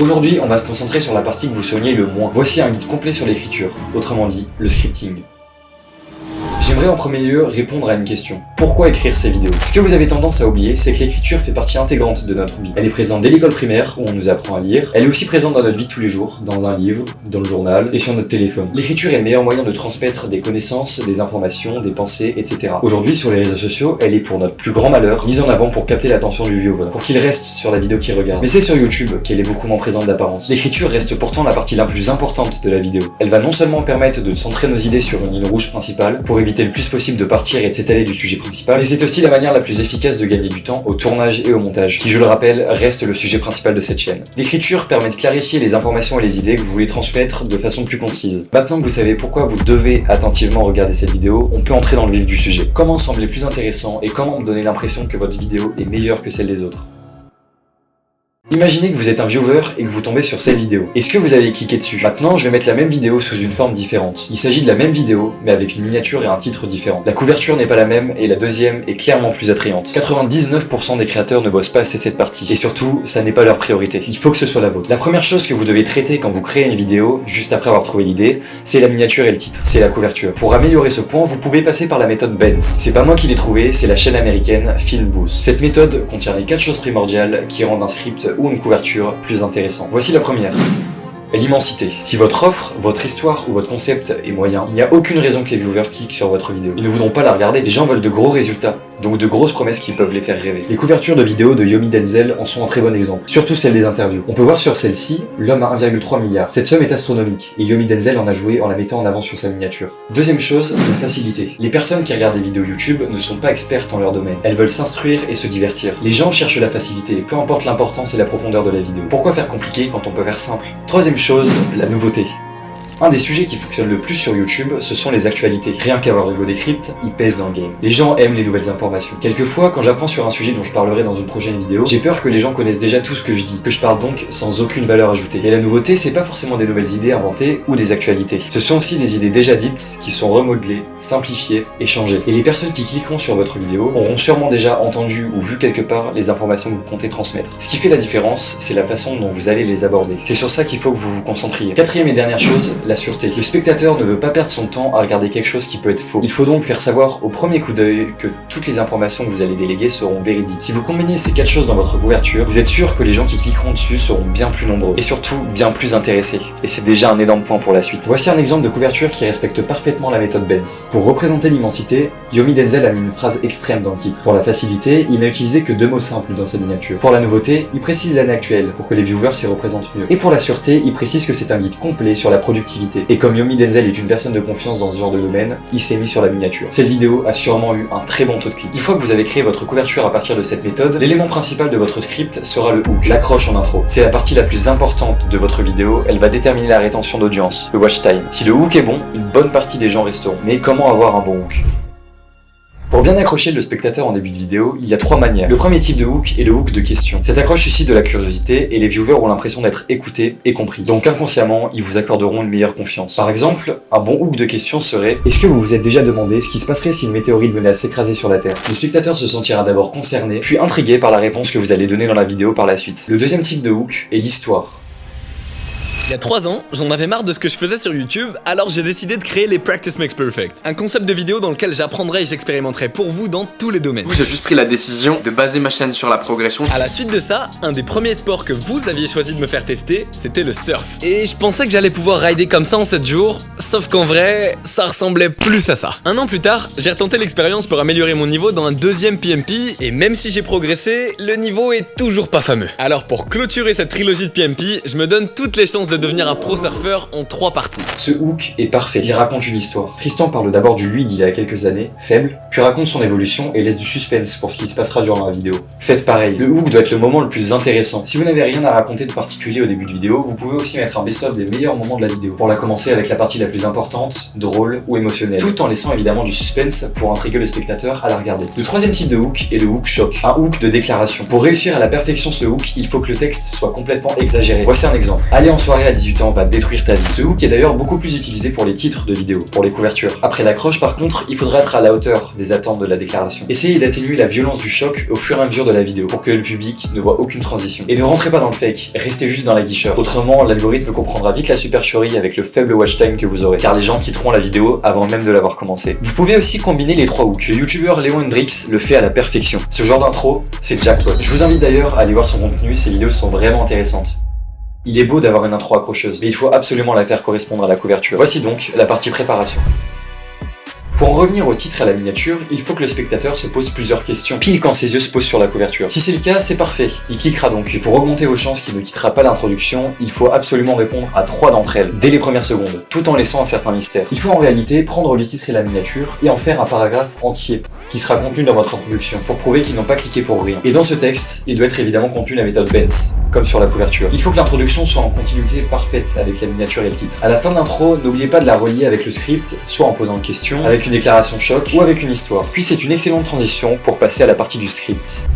Aujourd'hui, on va se concentrer sur la partie que vous soignez le moins. Voici un guide complet sur l'écriture, autrement dit, le scripting. J'aimerais en premier lieu répondre à une question. Pourquoi écrire ces vidéos? Ce que vous avez tendance à oublier, c'est que l'écriture fait partie intégrante de notre vie. Elle est présente dès l'école primaire, où on nous apprend à lire. Elle est aussi présente dans notre vie de tous les jours, dans un livre, dans le journal et sur notre téléphone. L'écriture est le meilleur moyen de transmettre des connaissances, des informations, des pensées, etc. Aujourd'hui, sur les réseaux sociaux, elle est pour notre plus grand malheur, mise en avant pour capter l'attention du viewer, pour qu'il reste sur la vidéo qu'il regarde. Mais c'est sur YouTube qu'elle est beaucoup moins présente d'apparence. L'écriture reste pourtant la partie la plus importante de la vidéo. Elle va non seulement permettre de centrer nos idées sur une ligne rouge principale, pour éviter le plus possible de partir et de s'étaler du sujet principal, mais c'est aussi la manière la plus efficace de gagner du temps au tournage et au montage, qui je le rappelle reste le sujet principal de cette chaîne. L'écriture permet de clarifier les informations et les idées que vous voulez transmettre de façon plus concise. Maintenant que vous savez pourquoi vous devez attentivement regarder cette vidéo, on peut entrer dans le vif du sujet. Comment sembler plus intéressant et comment me donner l'impression que votre vidéo est meilleure que celle des autres? Imaginez que vous êtes un viewer et que vous tombez sur cette vidéo. Est-ce que vous allez cliquer dessus? Maintenant, je vais mettre la même vidéo sous une forme différente. Il s'agit de la même vidéo, mais avec une miniature et un titre différent. La couverture n'est pas la même et la deuxième est clairement plus attrayante. 99% des créateurs ne bossent pas assez cette partie. Et surtout, ça n'est pas leur priorité. Il faut que ce soit la vôtre. La première chose que vous devez traiter quand vous créez une vidéo, juste après avoir trouvé l'idée, c'est la miniature et le titre. C'est la couverture. Pour améliorer ce point, vous pouvez passer par la méthode Benz. C'est pas moi qui l'ai trouvée, c'est la chaîne américaine Filmbooth. Cette méthode contient les 4 choses primordiales qui rendent un script ou une couverture plus intéressant. Voici la première. L'immensité. Si votre offre, votre histoire ou votre concept est moyen, il n'y a aucune raison que les viewers cliquent sur votre vidéo. Ils ne voudront pas la regarder. Les gens veulent de gros résultats, donc de grosses promesses qui peuvent les faire rêver. Les couvertures de vidéos de Yomi Denzel en sont un très bon exemple, surtout celle des interviews. On peut voir sur celle-ci, l'homme a 1,3 milliard. Cette somme est astronomique, et Yomi Denzel en a joué en la mettant en avant sur sa miniature. Deuxième chose, la facilité. Les personnes qui regardent des vidéos YouTube ne sont pas expertes en leur domaine. Elles veulent s'instruire et se divertir. Les gens cherchent la facilité, peu importe l'importance et la profondeur de la vidéo. Pourquoi faire compliqué quand on peut faire simple? Troisième chose, la nouveauté. Un des sujets qui fonctionne le plus sur YouTube, ce sont les actualités. Rien qu'avoir Hugo Décrypte, il pèse dans le game. Les gens aiment les nouvelles informations. Quelquefois, quand j'apprends sur un sujet dont je parlerai dans une prochaine vidéo, j'ai peur que les gens connaissent déjà tout ce que je dis, que je parle donc sans aucune valeur ajoutée. Et la nouveauté, c'est pas forcément des nouvelles idées inventées ou des actualités. Ce sont aussi des idées déjà dites, qui sont remodelées, simplifiées et changées. Et les personnes qui cliqueront sur votre vidéo auront sûrement déjà entendu ou vu quelque part les informations que vous comptez transmettre. Ce qui fait la différence, c'est la façon dont vous allez les aborder. C'est sur ça qu'il faut que vous vous concentriez. Quatrième et dernière chose, la sûreté. Le spectateur ne veut pas perdre son temps à regarder quelque chose qui peut être faux. Il faut donc faire savoir au premier coup d'œil que toutes les informations que vous allez déléguer seront véridiques. Si vous combinez ces 4 choses dans votre couverture, vous êtes sûr que les gens qui cliqueront dessus seront bien plus nombreux et surtout bien plus intéressés. Et c'est déjà un énorme point pour la suite. Voici un exemple de couverture qui respecte parfaitement la méthode Benz. Pour représenter l'immensité, Yomi Denzel a mis une phrase extrême dans le titre. Pour la facilité, il n'a utilisé que 2 mots simples dans sa miniature. Pour la nouveauté, il précise l'année actuelle pour que les viewers s'y représentent mieux. Et pour la sûreté, il précise que c'est un guide complet sur la productivité. Et comme Yomi Denzel est une personne de confiance dans ce genre de domaine, il s'est mis sur la miniature. Cette vidéo a sûrement eu un très bon taux de clic. Une fois que vous avez créé votre couverture à partir de cette méthode, l'élément principal de votre script sera le hook, l'accroche en intro. C'est la partie la plus importante de votre vidéo, elle va déterminer la rétention d'audience, le watch time. Si le hook est bon, une bonne partie des gens resteront. Mais comment avoir un bon hook? Pour bien accrocher le spectateur en début de vidéo, il y a 3 manières. Le premier type de hook est le hook de question. Cette accroche suscite de la curiosité et les viewers ont l'impression d'être écoutés et compris. Donc inconsciemment, ils vous accorderont une meilleure confiance. Par exemple, un bon hook de question serait: est-ce que vous vous êtes déjà demandé ce qui se passerait si une météorite venait à s'écraser sur la Terre? Le spectateur se sentira d'abord concerné, puis intrigué par la réponse que vous allez donner dans la vidéo par la suite. Le deuxième type de hook est l'histoire. Il y a 3 ans, j'en avais marre de ce que je faisais sur YouTube, alors j'ai décidé de créer les Practice Makes Perfect. Un concept de vidéo dans lequel j'apprendrai et j'expérimenterai pour vous dans tous les domaines. J'ai juste pris la décision de baser ma chaîne sur la progression. À la suite de ça, un des premiers sports que vous aviez choisi de me faire tester, c'était le surf. Et je pensais que j'allais pouvoir rider comme ça en 7 jours, sauf qu'en vrai, ça ressemblait plus à ça. Un an plus tard, j'ai retenté l'expérience pour améliorer mon niveau dans un deuxième PMP, et même si j'ai progressé, le niveau est toujours pas fameux. Alors pour clôturer cette trilogie de PMP, je me donne toutes les chances de devenir un pro surfeur en 3 parties. Ce hook est parfait, il raconte une histoire. Tristan parle d'abord du lui d'il y a quelques années, faible, puis raconte son évolution et laisse du suspense pour ce qui se passera durant la vidéo. Faites pareil, le hook doit être le moment le plus intéressant. Si vous n'avez rien à raconter de particulier au début de vidéo, vous pouvez aussi mettre un best-of des meilleurs moments de la vidéo, pour la commencer avec la partie la plus importante, drôle ou émotionnelle, tout en laissant évidemment du suspense pour intriguer le spectateur à la regarder. Le troisième type de hook est le hook choc, un hook de déclaration. Pour réussir à la perfection ce hook, il faut que le texte soit complètement exagéré. Voici un exemple. Allez en soirée à 18 ans va détruire ta vie. Ce hook est d'ailleurs beaucoup plus utilisé pour les titres de vidéos, pour les couvertures. Après l'accroche par contre, il faudra être à la hauteur des attentes de la déclaration. Essayez d'atténuer la violence du choc au fur et à mesure de la vidéo pour que le public ne voit aucune transition. Et ne rentrez pas dans le fake, restez juste dans la guicheur. Autrement, l'algorithme comprendra vite la supercherie avec le faible watch time que vous aurez, car les gens quitteront la vidéo avant même de l'avoir commencé. Vous pouvez aussi combiner les 3 hooks. Le youtubeur Léon Hendrix le fait à la perfection. Ce genre d'intro, c'est jackpot. Je vous invite d'ailleurs à aller voir son contenu, ses vidéos sont vraiment intéressantes. Il est beau d'avoir une intro accrocheuse, mais il faut absolument la faire correspondre à la couverture. Voici donc la partie préparation. Pour en revenir au titre et à la miniature, il faut que le spectateur se pose plusieurs questions, pile quand ses yeux se posent sur la couverture. Si c'est le cas, c'est parfait, il cliquera donc. Et pour augmenter vos chances qu'il ne quittera pas l'introduction, il faut absolument répondre à 3 d'entre elles, dès les premières secondes, tout en laissant un certain mystère. Il faut en réalité prendre le titre et la miniature et en faire un paragraphe entier, qui sera contenu dans votre introduction, pour prouver qu'ils n'ont pas cliqué pour rien. Et dans ce texte, il doit être évidemment contenu la méthode Benz, comme sur la couverture. Il faut que l'introduction soit en continuité parfaite avec la miniature et le titre. À la fin de l'intro, n'oubliez pas de la relier avec le script, soit en posant une question, avec une déclaration choc ou avec une histoire. Puis c'est une excellente transition pour passer à la partie du script.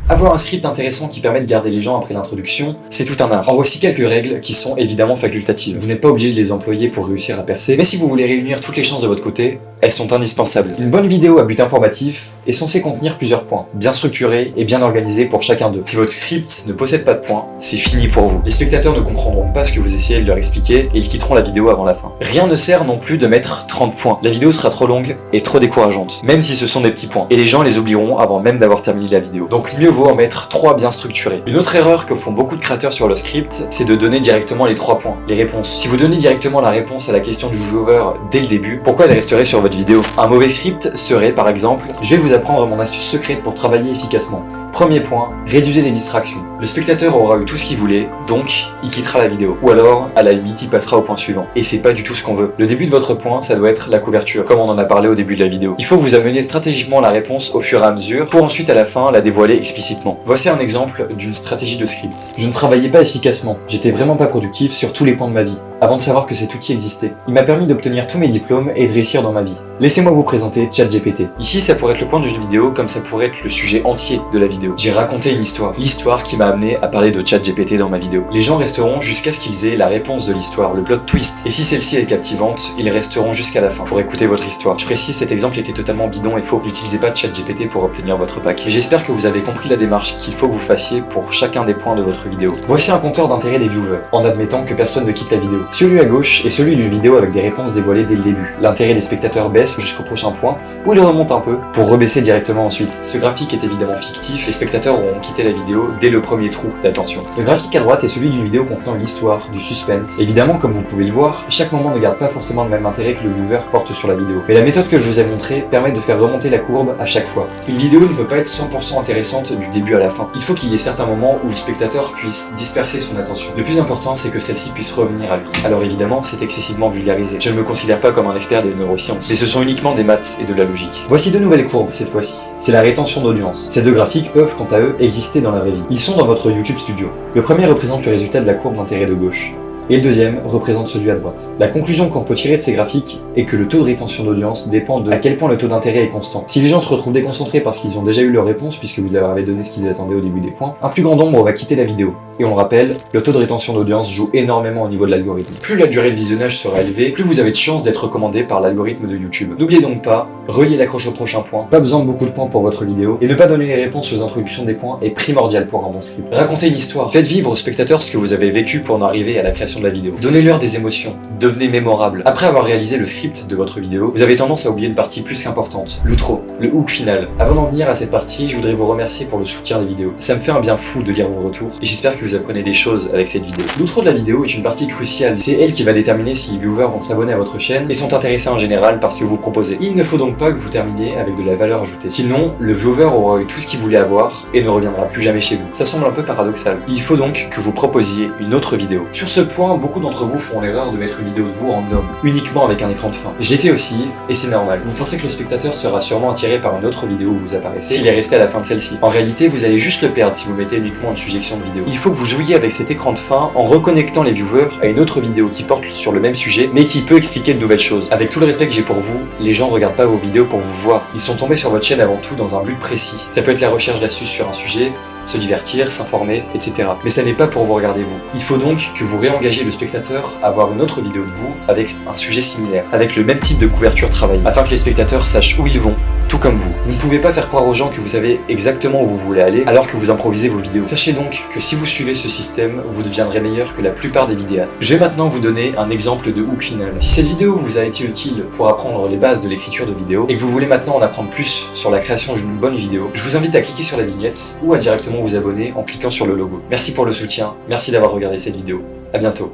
Avoir un script intéressant qui permet de garder les gens après l'introduction, c'est tout un art. En voici quelques règles qui sont évidemment facultatives. Vous n'êtes pas obligé de les employer pour réussir à percer, mais si vous voulez réunir toutes les chances de votre côté, elles sont indispensables. Une bonne vidéo à but informatif est censée contenir plusieurs points, bien structurés et bien organisés pour chacun d'eux. Si votre script ne possède pas de points, c'est fini pour vous. Les spectateurs ne comprendront pas ce que vous essayez de leur expliquer et ils quitteront la vidéo avant la fin. Rien ne sert non plus de mettre 30 points. La vidéo sera trop longue et trop décourageante, même si ce sont des petits points. Et les gens les oublieront avant même d'avoir terminé la vidéo. Donc mieux vaut en mettre 3 bien structurés. Une autre erreur que font beaucoup de créateurs sur le script, c'est de donner directement les 3 points, les réponses. Si vous donnez directement la réponse à la question du viewer dès le début, pourquoi elle resterait sur votre vidéo? Un mauvais script serait par exemple « Je vais vous apprendre mon astuce secrète pour travailler efficacement ». Premier point, réduisez les distractions. Le spectateur aura eu tout ce qu'il voulait, donc il quittera la vidéo. Ou alors, à la limite, il passera au point suivant. Et c'est pas du tout ce qu'on veut. Le début de votre point, ça doit être la couverture, comme on en a parlé au début de la vidéo. Il faut vous amener stratégiquement la réponse au fur et à mesure, pour ensuite à la fin la dévoiler explicitement. Voici un exemple d'une stratégie de script. Je ne travaillais pas efficacement, j'étais vraiment pas productif sur tous les points de ma vie, avant de savoir que cet outil existait. Il m'a permis d'obtenir tous mes diplômes et de réussir dans ma vie. Laissez-moi vous présenter ChatGPT. Ici, ça pourrait être le point d'une vidéo, comme ça pourrait être le sujet entier de la vidéo. J'ai raconté une histoire, l'histoire qui m'a amené à parler de ChatGPT dans ma vidéo. Les gens resteront jusqu'à ce qu'ils aient la réponse de l'histoire, le plot twist. Et si celle-ci est captivante, ils resteront jusqu'à la fin pour écouter votre histoire. Je précise, cet exemple était totalement bidon et faux. N'utilisez pas ChatGPT pour obtenir votre pack. Et j'espère que vous avez compris la démarche qu'il faut que vous fassiez pour chacun des points de votre vidéo. Voici un compteur d'intérêt des viewers, en admettant que personne ne quitte la vidéo. Celui à gauche est celui d'une vidéo avec des réponses dévoilées dès le début. L'intérêt des spectateurs baisse jusqu'au prochain point, ou il remonte un peu, pour rebaisser directement ensuite. Ce graphique est évidemment fictif, les spectateurs auront quitté la vidéo dès le premier trou d'attention. Le graphique à droite est celui d'une vidéo contenant une histoire, du suspense. Évidemment, comme vous pouvez le voir, chaque moment ne garde pas forcément le même intérêt que le viewer porte sur la vidéo. Mais la méthode que je vous ai montrée permet de faire remonter la courbe à chaque fois. Une vidéo ne peut pas être 100% intéressante du début à la fin. Il faut qu'il y ait certains moments où le spectateur puisse disperser son attention. Le plus important, c'est que celle-ci puisse revenir à lui. Alors évidemment, c'est excessivement vulgarisé. Je ne me considère pas comme un expert des neurosciences, mais ce sont uniquement des maths et de la logique. Voici 2 nouvelles courbes cette fois-ci. C'est la rétention d'audience. Ces 2 graphiques peuvent, quant à eux, exister dans la vraie vie. Ils sont dans votre YouTube Studio. Le premier représente le résultat de la courbe d'intérêt de gauche, et le deuxième représente celui à droite. La conclusion qu'on peut tirer de ces graphiques est que le taux de rétention d'audience dépend de à quel point le taux d'intérêt est constant. Si les gens se retrouvent déconcentrés parce qu'ils ont déjà eu leur réponse puisque vous leur avez donné ce qu'ils attendaient au début des points, un plus grand nombre va quitter la vidéo. Et on le rappelle, le taux de rétention d'audience joue énormément au niveau de l'algorithme. Plus la durée de visionnage sera élevée, plus vous avez de chances d'être recommandé par l'algorithme de YouTube. N'oubliez donc pas, relier l'accroche au prochain point, pas besoin de beaucoup de points pour votre vidéo, et ne pas donner les réponses aux introductions des points est primordial pour un bon script. Racontez une histoire, faites vivre aux spectateurs ce que vous avez vécu pour en arriver à la création de la vidéo. Donnez-leur des émotions, devenez mémorable. Après avoir réalisé le script de votre vidéo, vous avez tendance à oublier une partie plus qu'importante, l'outro, le hook final. Avant d'en venir à cette partie, je voudrais vous remercier pour le soutien des vidéos. Ça me fait un bien fou de lire vos retours, et j'espère que vous apprenez des choses avec cette vidéo. L'outro de la vidéo est une partie cruciale, c'est elle qui va déterminer si les viewers vont s'abonner à votre chaîne et sont intéressés en général par ce que vous proposez. Il ne faut donc pas que vous terminiez avec de la valeur ajoutée. Sinon, le viewer aura eu tout ce qu'il voulait avoir et ne reviendra plus jamais chez vous. Ça semble un peu paradoxal. Il faut donc que vous proposiez une autre vidéo. Sur ce point, point, beaucoup d'entre vous font l'erreur de mettre une vidéo de vous random, uniquement avec un écran de fin. Je l'ai fait aussi, et c'est normal. Vous pensez que le spectateur sera sûrement attiré par une autre vidéo où vous apparaissez s'il est resté à la fin de celle-ci. En réalité, vous allez juste le perdre si vous mettez uniquement une suggestion de vidéo. Il faut que vous jouiez avec cet écran de fin en reconnectant les viewers à une autre vidéo qui porte sur le même sujet, mais qui peut expliquer de nouvelles choses. Avec tout le respect que j'ai pour vous, les gens regardent pas vos vidéos pour vous voir. Ils sont tombés sur votre chaîne avant tout dans un but précis. Ça peut être la recherche d'astuces sur un sujet, se divertir, s'informer, etc. Mais ça n'est pas pour vous regarder vous. Il faut donc que vous réengagez le spectateur à voir une autre vidéo de vous avec un sujet similaire, avec le même type de couverture travaillée, afin que les spectateurs sachent où ils vont, tout comme vous. Vous ne pouvez pas faire croire aux gens que vous savez exactement où vous voulez aller alors que vous improvisez vos vidéos. Sachez donc que si vous suivez ce système, vous deviendrez meilleur que la plupart des vidéastes. Je vais maintenant vous donner un exemple de hook final. Si cette vidéo vous a été utile pour apprendre les bases de l'écriture de vidéo et que vous voulez maintenant en apprendre plus sur la création d'une bonne vidéo, je vous invite à cliquer sur la vignette ou à directement vous abonner en cliquant sur le logo. Merci pour le soutien, merci d'avoir regardé cette vidéo. À bientôt.